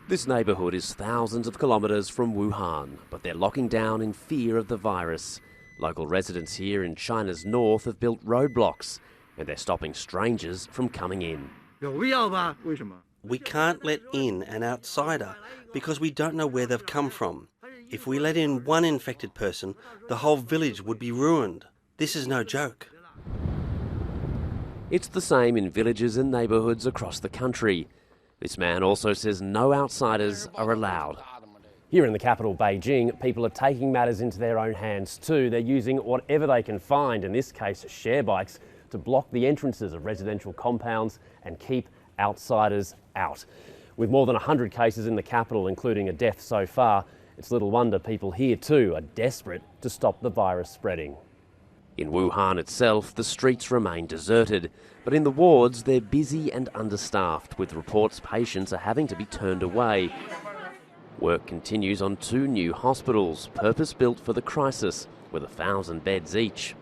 This neighbourhood is thousands of kilometres from Wuhan, but they're locking down in fear of the virus. Local residents here in China's north have built roadblocks, and they're stopping strangers from coming in. We can't let in an outsider because we don't know where they've come from. If we let in one infected person, the whole village would be ruined. This is no joke. It's the same in villages and neighbourhoods across the country. This man also says no outsiders are allowed. Here in the capital, Beijing, people are taking matters into their own hands too. They're using whatever they can find, in this case share bikes, to block the entrances of residential compounds and keep outsiders out. With more than 100 cases in the capital, including a death so far, it's little wonder people here too are desperate to stop the virus spreading. In Wuhan itself, the streets remain deserted, but in the wards they're busy and understaffed, with reports patients are having to be turned away. Work continues on 2 new hospitals, purpose-built for the crisis, with 1,000 beds each.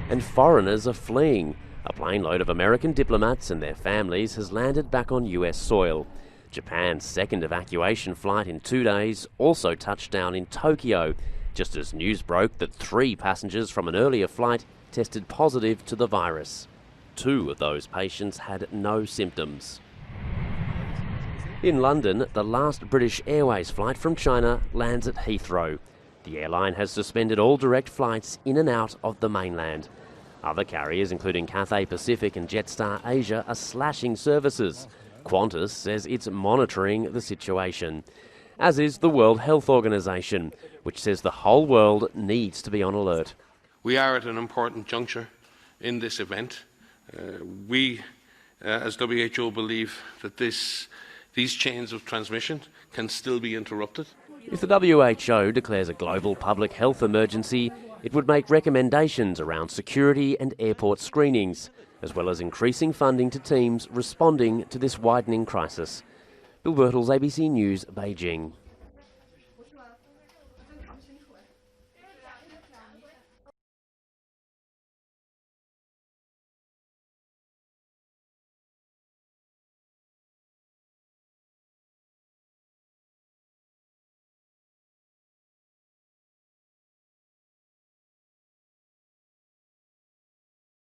And foreigners are fleeing. A plane load of American diplomats and their families has landed back on US soil. Japan's second evacuation flight in 2 days also touched down in Tokyo, just as news broke that 3 passengers from an earlier flight tested positive to the virus. 2 of those patients had no symptoms. In London, the last British Airways flight from China lands at Heathrow. The airline has suspended all direct flights in and out of the mainland. Other carriers, including Cathay Pacific and Jetstar Asia, are slashing services. Qantas says it's monitoring the situation, as is the World Health Organization, which says the whole world needs to be on alert. We are at an important juncture in this event. We, as WHO, believe that these chains of transmission can still be interrupted. If the WHO declares a global public health emergency, it would make recommendations around security and airport screenings, as well as increasing funding to teams responding to this widening crisis. Bill Birtles, ABC News, Beijing.